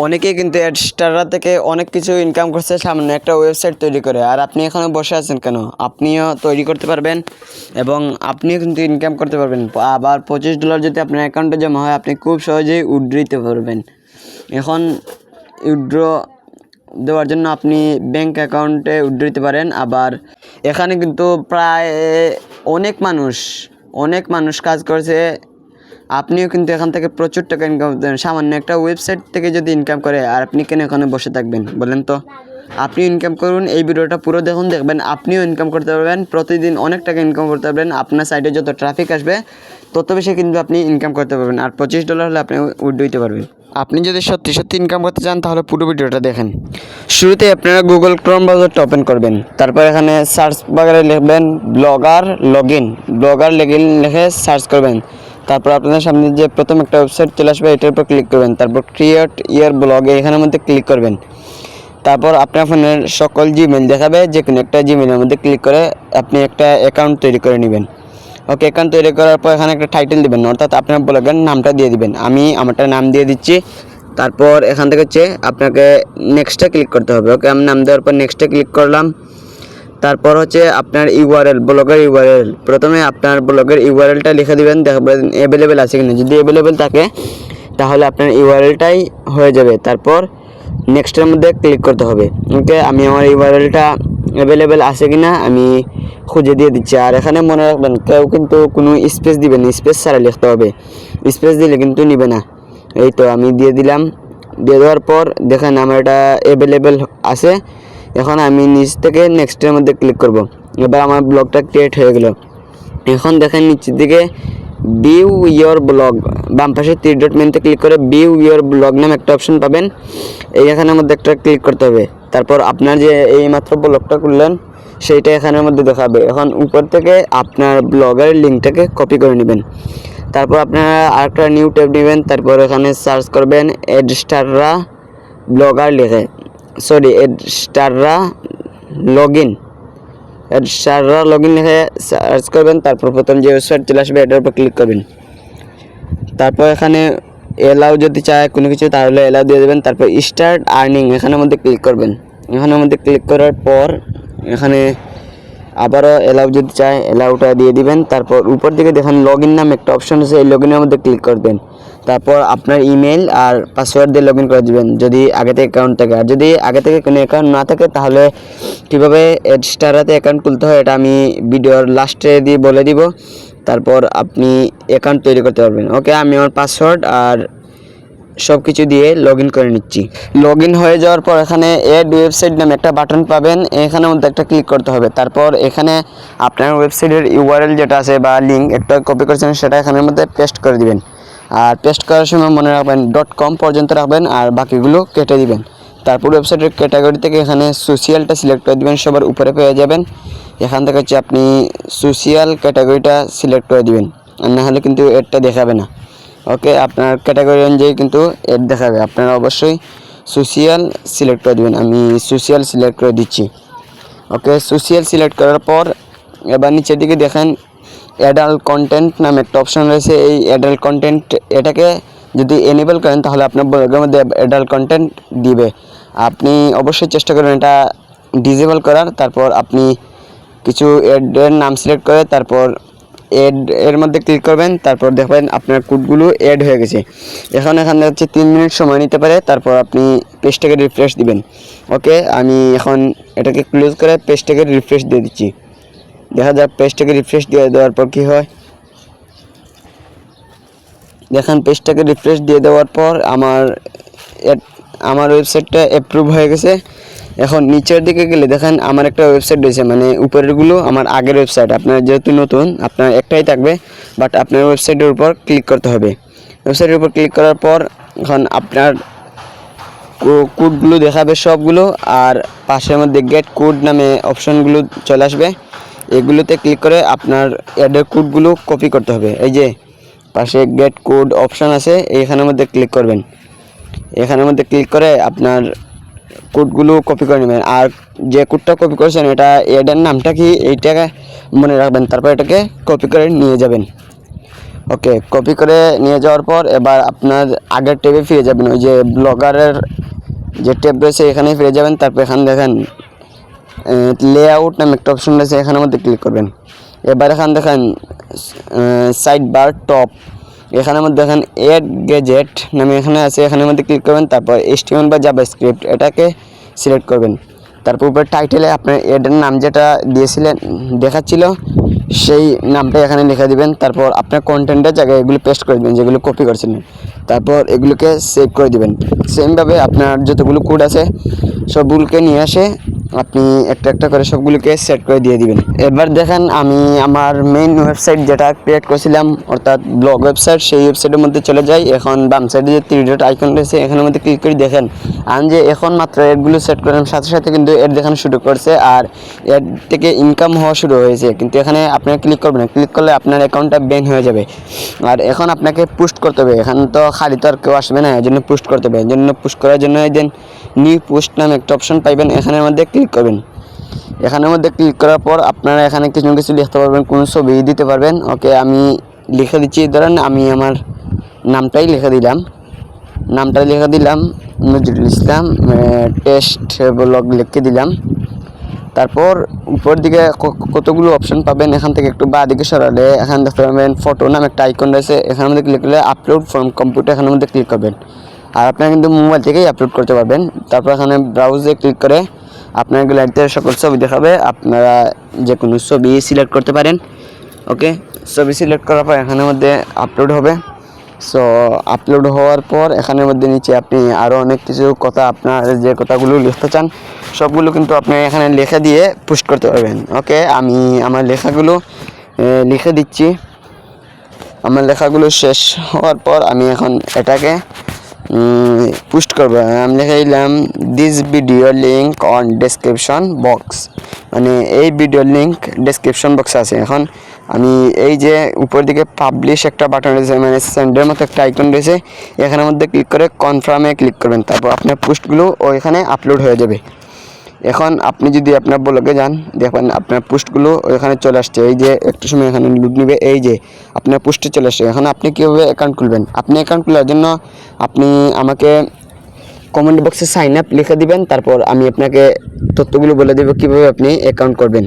অনেকেই কিন্তু অ্যাডস্টাররা থেকে অনেক কিছু ইনকাম করছে সামান্য একটা ওয়েবসাইট তৈরি করে। আর আপনি এখানে বসে আছেন কেন? আপনিও তৈরি করতে পারবেন এবং আপনিও কিন্তু ইনকাম করতে পারবেন। আবার $25 যদি আপনার অ্যাকাউন্টে জমা হয়, আপনি খুব সহজেই উইথড্র দিতে পারবেন। এখন উইথড্র দেওয়ার জন্য আপনি ব্যাংক অ্যাকাউন্টে উইথড্র দিতে পারেন। আবার এখানে কিন্তু প্রায় অনেক মানুষ কাজ করছে। আপনিও কিন্তু এখান থেকে প্রচুর টাকা ইনকাম করতে পারেন। সামান্য একটা ওয়েবসাইট থেকে যদি ইনকাম করে, আর আপনি কেন এখানে বসে থাকবেন বলেন তো? আপনি ইনকাম করুন, এই ভিডিওটা পুরো দেখবেন আপনিও ইনকাম করতে পারবেন। প্রতিদিন অনেক টাকা ইনকাম করতে পারবেন। আপনার সাইটে যত ট্রাফিক আসবে তত বেশি কিন্তু আপনি ইনকাম করতে পারবেন। আর $25 হলে আপনি উইথড্র দিতে পারবেন। আপনি যদি সত্যি ইনকাম করতে চান তাহলে পুরো ভিডিওটা দেখেন। শুরুতে আপনারা গুগল ক্রোম ব্রাউজারটা ওপেন করবেন। তারপর এখানে সার্চ বারে লিখবেন ব্লগার লগইন লিখে সার্চ করবেন। তারপর আপনাদের সামনে যে প্রথম একটা ওয়েবসাইট চলে আসবে, এটার উপর ক্লিক করবেন। তারপর ক্রিয়েট ইয়ার ব্লগ এখানের মধ্যে ক্লিক করবেন। তারপর আপনার ফোনের সকল জিমেল দেখাবে, যে কোনো একটা জিমেলের মধ্যে ক্লিক করে আপনি একটা অ্যাকাউন্ট তৈরি করে নেবেন। ওকে, অ্যাকাউন্ট তৈরি করার পর এখানে একটা টাইটেল দিবেন, অর্থাৎ আপনার ব্লগের নামটা দিয়ে দিবেন। আমি আমারটা নাম দিয়ে দিচ্ছি। তারপর এখান থেকে হচ্ছে আপনাকে নেক্সটে ক্লিক করতে হবে। ওকে, আমি নাম দেওয়ার পর নেক্সটে ক্লিক করলাম। তারপর হচ্ছে আপনার ব্লগের ইউআরএল, প্রথমে আপনার ব্লগের ইউআরএলটা লিখে দিবেন, দেখবেন অ্যাভেলেবেল আছে কিনা। যদি অ্যাভেলেবেল থাকে তাহলে আপনার ইউআরএলটাই হয়ে যাবে। তারপর নেক্সটের মধ্যে ক্লিক করতে হবে। ওকে, আমি আমার ইউআরএলটা অ্যাভেলেবেল আছে কিনা আমি খুঁজে দিয়ে দিচ্ছি। আর এখানে মনে রাখবেন, কেউ কিন্তু কোনো স্পেস দিবেন, স্পেস ছাড়া লিখতে হবে। স্পেস দিলে কিন্তু নিবে না। এই তো আমি দিয়ে দিলাম। দিয়ে দেওয়ার পর দেখেন আমার এটা অ্যাভেলেবেল আছে। এখন আমি নিচ থেকে নেক্সটের মধ্যে ক্লিক করব। এবার আমার ব্লগটা ক্রিয়েট হয়ে গেল। এখন দেখেন নিচের দিকে ভিউ ইয়োর ব্লগ, বাম পাশে 3 ডট মেনুতে ক্লিক করে ভিউ ইয়োর ব্লগ নামে একটা অপশন পাবেন। এখানের মধ্যে একটা ক্লিক করতে হবে। তারপর আপনার যে এইমাত্র ব্লগটা করলেন সেইটা এখানের মধ্যে দেখাবে। এখন উপর থেকে আপনার ব্লগের লিঙ্কটাকে কপি করে নেবেন। তারপর আপনারা আরেকটা নিউ ট্যাব নেবেন। তারপর এখানে সার্চ করবেন অ্যাডস্টাররা ব্লগার লিখে, অ্যাডস্টাররা লগইন লিখে সার্চ করবেন। তারপর প্রথম যে ওয়েবসাইট চলে আসবে এটার উপর ক্লিক করবেন। তারপর এখানে এলাও যদি চায় কোনো কিছু তাহলে এলাও দিয়ে দেবেন। তারপর স্টার্ট আর্নিং এখানের মধ্যে ক্লিক করবেন। এখানের মধ্যে ক্লিক করার পর এখানে আবারও এলাও যদি চায় এলাওটা দিয়ে দিবেন। তারপর উপর দিকে দেখেন লগইন নামে একটা অপশন আছে, এই লগইনের মধ্যে ক্লিক করবেন। তারপর আপনার ইমেল আর পাসওয়ার্ড দিয়ে লগইন করে দেবেন যদি আগে থেকে অ্যাকাউন্ট থাকে। আর যদি আগে থেকে কোনো অ্যাকাউন্ট না থাকে তাহলে কীভাবে অ্যাডস্টারাতে অ্যাকাউন্ট খুলতে হয় এটা আমি ভিডিওর লাস্টে দিয়ে বলে দিব। তারপর আপনি অ্যাকাউন্ট তৈরি করতে পারবেন। ওকে, আমি আমার পাসওয়ার্ড আর সব কিছু দিয়ে লগইন করে নিচ্ছি। লগইন হয়ে যাওয়ার পর এখানে অ্যাড ওয়েবসাইট নামে একটা বাটন পাবেন, এখানের মধ্যে একটা ক্লিক করতে হবে। তারপর এখানে আপনার ওয়েবসাইটের ইউআরএল যেটা আছে বা লিঙ্ক একটা কপি করেছেন সেটা এখানের মধ্যে পেস্ট করে দিবেন। আর পেস্ট করার সময় মনে রাখবেন .com পর্যন্ত রাখবেন আর বাকিগুলো কেটে দিবেন। তারপর ওয়েবসাইটের ক্যাটাগরি থেকে এখানে সোশিয়ালটা সিলেক্ট করে দিবেন, সবার উপরে পেয়ে যাবেন। এখান থেকে হচ্ছে আপনি সোশিয়াল ক্যাটাগরিটা সিলেক্ট করে দিবেন, আর না হলে কিন্তু এডটা দেখাবে না। ওকে, আপনার ক্যাটাগরি অনুযায়ী কিন্তু এড দেখাবে। আপনারা অবশ্যই সোশিয়াল সিলেক্ট করে দেবেন। আমি সোশিয়াল সিলেক্ট করে দিচ্ছি। ওকে, সোশিয়াল সিলেক্ট করার পর এবার নিচের দিকে দেখেন অ্যাডাল্ট কন্টেন্ট নামে একটা অপশন রয়েছে। এই অ্যাডাল্ট কন্টেন্ট এটাকে যদি এনেবল করেন তাহলে আপনার ব্লগের মধ্যে অ্যাডাল্ট কন্টেন্ট দিবে। আপনি অবশ্যই চেষ্টা করবেন এটা ডিসেবল করার। তারপর আপনি কিছু অ্যাডের নাম সিলেক্ট করে তারপর এড এর মধ্যে ক্লিক করবেন। তারপর দেখবেন আপনার কোডগুলো অ্যাড হয়ে গেছে। এখানে হচ্ছে 3 মিনিট সময় নিতে পারে। তারপর আপনি পেজটাকে রিফ্রেশ দিবেন। ওকে, আমি এখন এটাকে ক্লোজ করে পেজটাকে রিফ্রেশ দিয়ে দিচ্ছি। দেখা যাক পেজটাকে রিফ্রেশ দিয়ে দেওয়ার পর কী হয়। দেখেন পেজটাকে রিফ্রেশ দিয়ে দেওয়ার পর আমার ওয়েবসাইটটা অ্যাপ্রুভ হয়ে গেছে। এখন নিচের দিকে গেলে দেখেন আমার একটা ওয়েবসাইট রয়েছে, মানে উপরেরগুলো আমার আগের ওয়েবসাইট। আপনার যেহেতু নতুন আপনার একটাই থাকবে, বাট আপনার ওয়েবসাইটের উপর ক্লিক করতে হবে। ওয়েবসাইটের উপর ক্লিক করার পর এখন আপনার কোডগুলো দেখাবে সবগুলো, আর পাশের মধ্যে গেট কোড নামে অপশনগুলো চলে আসবে। এগুলোতে ক্লিক করে আপনার অ্যাডের কোডগুলো কপি করতে হবে। এই যে পাশে গেট কোড অপশন আছে, এইখানের মধ্যে ক্লিক করবেন। এখানের মধ্যে ক্লিক করে আপনার কোডগুলো কপি করে নেবেন। আর যে কোডটা কপি করেছেন এটা অ্যাডের নামটা কি এইটাকে মনে রাখবেন, তারপর এটাকে কপি করে নিয়ে যাবেন। ওকে, কপি করে নিয়ে যাওয়ার পর এবার আপনার আগের ট্যাবে ফিরে যাবেন, ওই যে ব্লগারের যে ট্যাব রয়েছে এখানে ফিরে যাবেন। তারপর এখানে দেখেন লেআউট নামে একটা অপশন রয়েছে, এখানের মধ্যে ক্লিক করবেন। এবার এখানে দেখেন সাইড বার টপ, এখানের মধ্যে দেখেন এড গ্যাজেট নামে এখানে আছে, এখানের মধ্যে ক্লিক করবেন। তারপর HTML বা জাভাস্ক্রিপ্ট এটাকে সিলেক্ট করবেন। তারপর উপরে টাইটেলে আপনার এডের নাম যেটা দিয়েছিলেন দেখাচ্ছিল সেই নামটা এখানে লিখে দিবেন। তারপর আপনার কন্টেন্টের জায়গায় এগুলো পেস্ট করে দেবেন যেগুলো কপি করছিলেন। তারপর এগুলোকে সেভ করে দিবেন। সেমভাবে আপনার যতগুলো কোড আছে সবগুলোকে নিয়ে আসে আপনি একটা একটা করে সবগুলোকে সেট করে দিয়ে দিবেন। এবার দেখেন আমি আমার মেইন ওয়েবসাইট যেটা ক্রিয়েট করেছিলাম অর্থাৎ ব্লগ ওয়েবসাইট, সেই ওয়েবসাইটের মধ্যে চলে যাই। এখন বাম সাইডে যে 3 ডট আইকন রয়েছে এখানের মধ্যে ক্লিক করে দেখেন আমি যে এখন মাত্র এডগুলো সেট করলাম সাথে সাথে কিন্তু এড দেখানো শুরু করছে আর এড থেকে ইনকাম হওয়া শুরু হয়েছে। কিন্তু এখানে আপনারা ক্লিক করবেন না, ক্লিক করলে আপনার অ্যাকাউন্টটা ব্যান হয়ে যাবে। আর এখন আপনাকে পুস্ট করতে হবে, এখানে তো খালি তো আর কেউ আসবে না, এর জন্য পুস্ট করতে হবে। এর জন্য পুস্ট করার জন্য দেন নিউ পোস্ট নামে একটা অপশন পাইবেন, এখানের মধ্যে ক্লিক করবেন। এখানের মধ্যে ক্লিক করার পর আপনারা এখানে কিছু কিছু লিখতে পারবেন, কোনো ছবি দিতে পারবেন। ওকে, আমি লিখে দিচ্ছি, ধরেন আমি আমার নামটাই লিখে দিলাম নজরুল ইসলাম টেস্ট ব্লগ লিখে দিলাম। তারপর উপর দিকে কতগুলো অপশন পাবেন, এখান থেকে একটু বাঁ দিকে সরালে এখানে দেখতে পাবেন ফটো নামে একটা আইকন রয়েছে, এখানের মধ্যে ক্লিক করলে আপলোড ফ্রম কম্পিউটার এখানের মধ্যে ক্লিক করবেন। আর আপনারা কিন্তু মোবাইল থেকেই আপলোড করতে পারবেন। তারপর এখানে ব্রাউজে ক্লিক করে আপনার গ্যালারিতে সকল ছবি দেখাবে, আপনারা যে কোনো ছবি সিলেক্ট করতে পারেন। ওকে, ছবি সিলেক্ট করার পর এখানের মধ্যে আপলোড হবে। সো আপলোড হওয়ার পর এখানের মধ্যে নিচে আপনি আরও অনেক কিছু কথা আপনার যে কথাগুলো লিখতে চান সবগুলো কিন্তু আপনি এখানে লেখা দিয়ে পোস্ট করতে পারবেন। ওকে, আমি আমার লেখাগুলো লিখে দিচ্ছি। আমার লেখাগুলো শেষ হওয়ার পর আমি এখন এটাকে পোস্ট করবো। আমি লিখে দিলাম this video link on description box, মানে এই ভিডিওর লিঙ্ক ডেসক্রিপশন বক্সে আছে। এখন আমি এই যে উপর দিকে পাবলিশ একটা বাটন রয়েছে, মানে সেন্ডের মতো একটা আইকন রয়েছে, এখানের মধ্যে ক্লিক করে কনফার্মে ক্লিক করবেন। তারপর আপনার পোস্টগুলো ওইখানে আপলোড হয়ে যাবে। এখন আপনি যদি আপনার ব্লগে যান দেখবেন আপনার পোস্টগুলো ওইখানে চলে আসছে। এই যে একটু সময় এখানে লোড নেবে, এই যে আপনার পোস্টে চলে আসছে। এখন আপনি কীভাবে অ্যাকাউন্ট খুলবেন, আপনি অ্যাকাউন্ট খোলার জন্য আপনি আমাকে কমেন্ট বক্সে সাইন আপ লিখে দিবেন। তারপর আমি আপনাকে তথ্যগুলো বলে দেবো কীভাবে আপনি অ্যাকাউন্ট করবেন।